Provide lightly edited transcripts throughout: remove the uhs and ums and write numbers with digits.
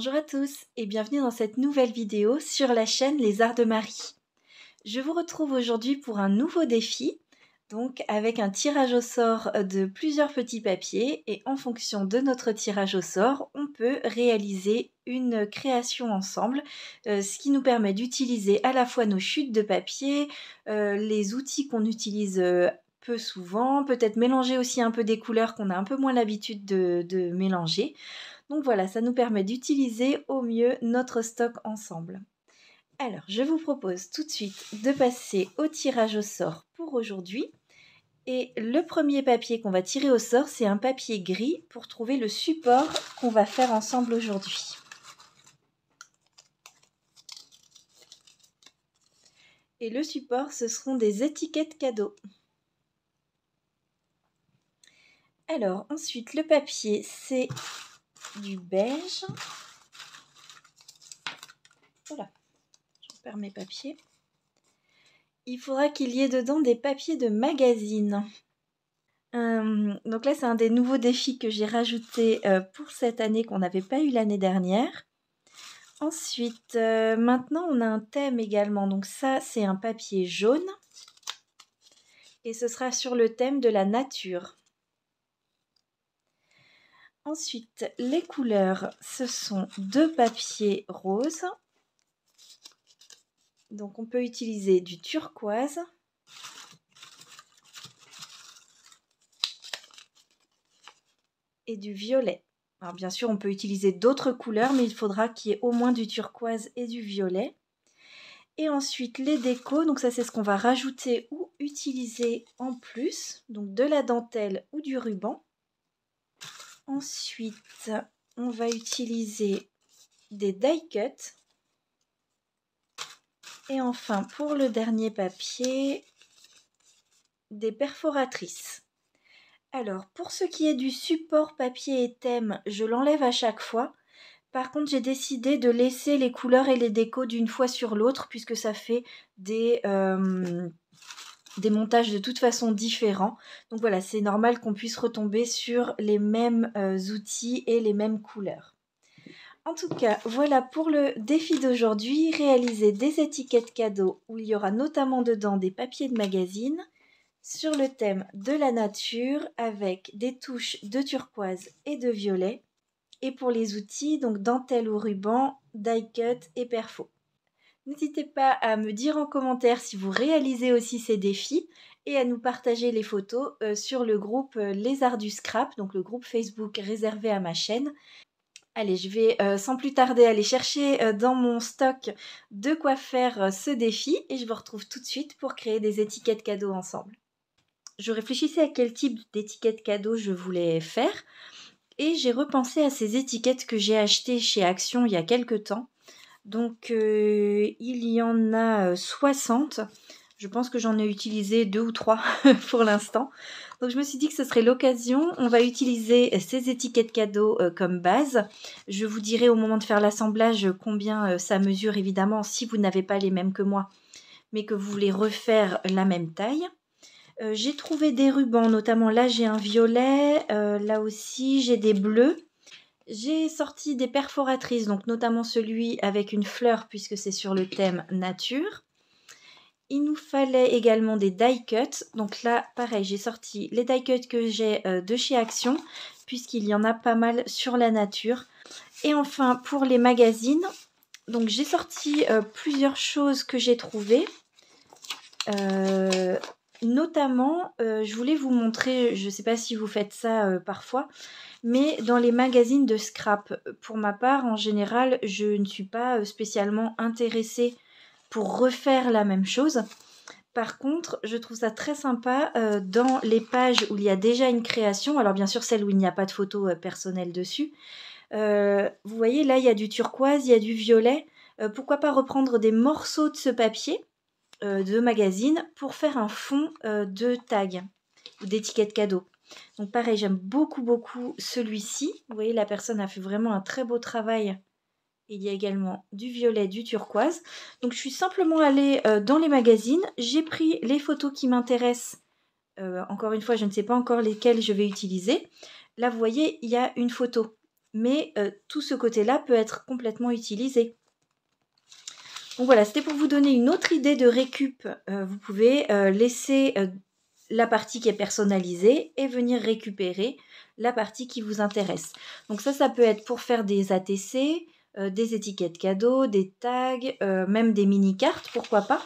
Bonjour à tous et bienvenue dans cette nouvelle vidéo sur la chaîne Les Arts de Marie. Je vous retrouve aujourd'hui pour un nouveau défi, donc avec un tirage au sort de plusieurs petits papiers et en fonction de notre tirage au sort, on peut réaliser une création ensemble, ce qui nous permet d'utiliser à la fois nos chutes de papier, les outils qu'on utilise peu souvent, peut-être mélanger aussi un peu des couleurs qu'on a un peu moins l'habitude de mélanger. Donc voilà, ça nous permet d'utiliser au mieux notre stock ensemble. Alors, je vous propose tout de suite de passer au tirage au sort pour aujourd'hui. Et le premier papier qu'on va tirer au sort, c'est un papier gris pour trouver le support qu'on va faire ensemble aujourd'hui. Et le support, ce seront des étiquettes cadeaux. Alors, ensuite, le papier, c'est du beige. Voilà, je perds mes papiers. Il faudra qu'il y ait dedans des papiers de magazine. Donc là, c'est un des nouveaux défis que j'ai rajouté pour cette année qu'on n'avait pas eu l'année dernière. Ensuite, maintenant, on a un thème également. Donc ça, c'est un papier jaune. Et ce sera sur le thème de la nature. Ensuite, les couleurs, ce sont deux papiers roses. Donc on peut utiliser du turquoise. Et du violet. Alors bien sûr, on peut utiliser d'autres couleurs, mais il faudra qu'il y ait au moins du turquoise et du violet. Et ensuite, les décos, donc ça c'est ce qu'on va rajouter ou utiliser en plus, donc de la dentelle ou du ruban. Ensuite, on va utiliser des die cuts. Et enfin, pour le dernier papier, des perforatrices. Alors, pour ce qui est du support papier et thème, je l'enlève à chaque fois. Par contre, j'ai décidé de laisser les couleurs et les décos d'une fois sur l'autre puisque ça fait des montages de toute façon différents. Donc voilà, c'est normal qu'on puisse retomber sur les mêmes outils et les mêmes couleurs. En tout cas, voilà pour le défi d'aujourd'hui, réaliser des étiquettes cadeaux où il y aura notamment dedans des papiers de magazine sur le thème de la nature avec des touches de turquoise et de violet. Et pour les outils, donc dentelle ou ruban, die cut et perfo. N'hésitez pas à me dire en commentaire si vous réalisez aussi ces défis et à nous partager les photos sur le groupe Les Arts du Scrap, donc le groupe Facebook réservé à ma chaîne. Allez, je vais sans plus tarder aller chercher dans mon stock de quoi faire ce défi et je vous retrouve tout de suite pour créer des étiquettes cadeaux ensemble. Je réfléchissais à quel type d'étiquette cadeau je voulais faire. Et j'ai repensé à ces étiquettes que j'ai achetées chez Action il y a quelques temps. Donc il y en a 60. Je pense que j'en ai utilisé 2 ou 3 pour l'instant. Donc je me suis dit que ce serait l'occasion. On va utiliser ces étiquettes cadeaux comme base. Je vous dirai au moment de faire l'assemblage combien ça mesure évidemment si vous n'avez pas les mêmes que moi, mais que vous voulez refaire la même taille. J'ai trouvé des rubans, notamment là j'ai un violet, là aussi j'ai des bleus. J'ai sorti des perforatrices, donc notamment celui avec une fleur puisque c'est sur le thème nature. Il nous fallait également des die cuts, donc là pareil j'ai sorti les die cuts que j'ai de chez Action puisqu'il y en a pas mal sur la nature. Et enfin pour les magazines, donc j'ai sorti plusieurs choses que j'ai trouvées. Notamment, je voulais vous montrer, je ne sais pas si vous faites ça parfois, mais dans les magazines de scrap, pour ma part, en général, je ne suis pas spécialement intéressée pour refaire la même chose. Par contre, je trouve ça très sympa dans les pages où il y a déjà une création, alors bien sûr celle où il n'y a pas de photo personnelle dessus. Vous voyez, là, il y a du turquoise, il y a du violet. Pourquoi pas reprendre des morceaux de ce papier de magazine pour faire un fond de tag ou d'étiquette cadeau. Donc pareil, j'aime beaucoup celui-ci. Vous voyez, la personne a fait vraiment un très beau travail. Il y a également du violet, du turquoise. Donc je suis simplement allée dans les magazines. J'ai pris les photos qui m'intéressent. Encore une fois, je ne sais pas encore lesquelles je vais utiliser. Là, vous voyez, il y a une photo mais tout ce côté-là peut être complètement utilisé. Donc voilà, c'était pour vous donner une autre idée de récup. Vous pouvez laisser la partie qui est personnalisée et venir récupérer la partie qui vous intéresse. Donc ça peut être pour faire des ATC, des étiquettes cadeaux, des tags, même des mini-cartes, pourquoi pas.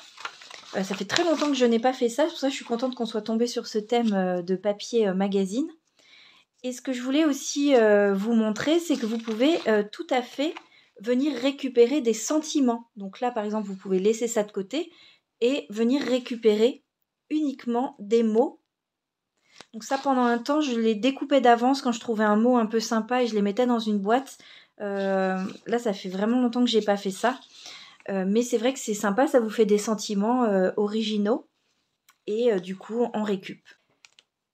Ça fait très longtemps que je n'ai pas fait ça, c'est pour ça que je suis contente qu'on soit tombé sur ce thème de papier magazine. Et ce que je voulais aussi vous montrer, c'est que vous pouvez tout à fait venir récupérer des sentiments. Donc là, par exemple, vous pouvez laisser ça de côté et venir récupérer uniquement des mots. Donc ça, pendant un temps, je les découpais d'avance quand je trouvais un mot un peu sympa et je les mettais dans une boîte. Là, ça fait vraiment longtemps que j'ai pas fait ça. Mais c'est vrai que c'est sympa, ça vous fait des sentiments originaux. Et du coup, on récup.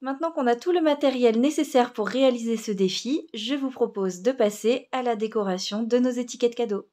Maintenant qu'on a tout le matériel nécessaire pour réaliser ce défi, je vous propose de passer à la décoration de nos étiquettes cadeaux.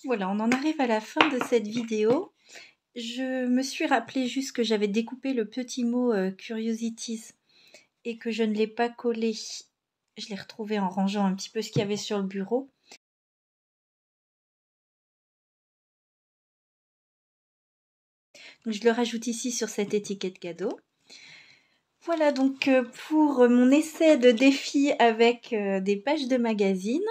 Voilà, on en arrive à la fin de cette vidéo. Je me suis rappelé juste que j'avais découpé le petit mot Curiosities et que je ne l'ai pas collé. Je l'ai retrouvé en rangeant un petit peu ce qu'il y avait sur le bureau. Donc je le rajoute ici sur cette étiquette cadeau. Voilà donc pour mon essai de défi avec des pages de magazine.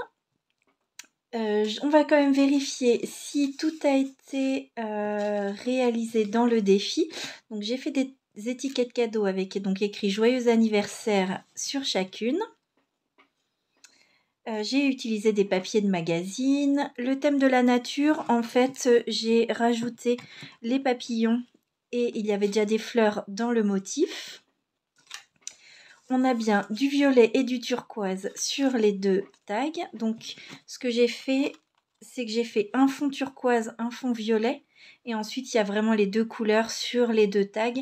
On va quand même vérifier si tout a été réalisé dans le défi. Donc j'ai fait des étiquettes cadeaux avec donc écrit joyeux anniversaire sur chacune. J'ai utilisé des papiers de magazine. Le thème de la nature, en fait, j'ai rajouté les papillons et il y avait déjà des fleurs dans le motif. On a bien du violet et du turquoise sur les deux tags. Donc ce que j'ai fait, c'est que j'ai fait un fond turquoise, un fond violet. Et ensuite, il y a vraiment les deux couleurs sur les deux tags.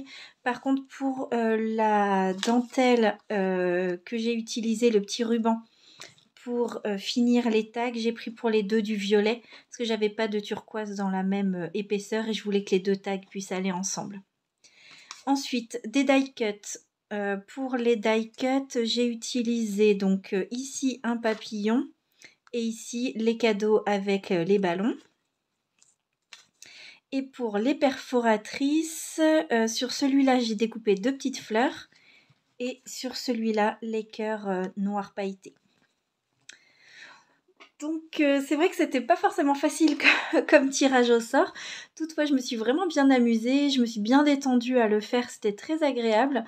Par contre, pour la dentelle que j'ai utilisée, le petit ruban, pour finir les tags, j'ai pris pour les deux du violet. Parce que j'avais pas de turquoise dans la même épaisseur et je voulais que les deux tags puissent aller ensemble. Ensuite, des die cuts. Pour les die cuts, j'ai utilisé donc ici un papillon et ici les cadeaux avec les ballons. Et pour les perforatrices, sur celui-là, j'ai découpé deux petites fleurs et sur celui-là, les cœurs noirs pailletés. Donc c'est vrai que c'était pas forcément facile comme tirage au sort. Toutefois, je me suis vraiment bien amusée, je me suis bien détendue à le faire, c'était très agréable.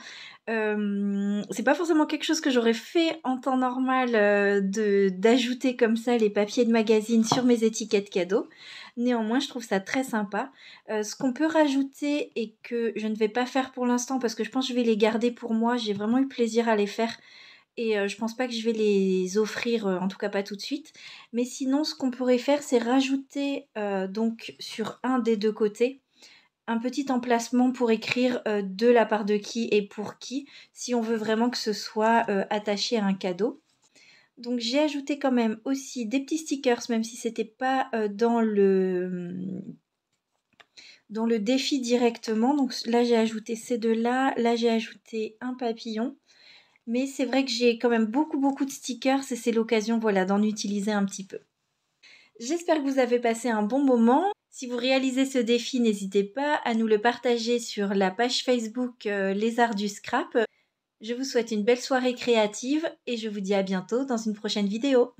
C'est pas forcément quelque chose que j'aurais fait en temps normal d'ajouter comme ça les papiers de magazine sur mes étiquettes cadeaux. Néanmoins, je trouve ça très sympa. Ce qu'on peut rajouter et que je ne vais pas faire pour l'instant parce que je pense que je vais les garder pour moi, j'ai vraiment eu plaisir à les faire. Et je pense pas que je vais les offrir, en tout cas pas tout de suite. Mais sinon, ce qu'on pourrait faire, c'est rajouter donc sur un des deux côtés un petit emplacement pour écrire de la part de qui et pour qui, si on veut vraiment que ce soit attaché à un cadeau. Donc j'ai ajouté quand même aussi des petits stickers, même si c'était pas dans le défi directement. Donc là j'ai ajouté ces deux-là, là j'ai ajouté un papillon. Mais c'est vrai que j'ai quand même beaucoup de stickers et c'est l'occasion voilà, d'en utiliser un petit peu. J'espère que vous avez passé un bon moment. Si vous réalisez ce défi, n'hésitez pas à nous le partager sur la page Facebook Les Arts du Scrap. Je vous souhaite une belle soirée créative et je vous dis à bientôt dans une prochaine vidéo.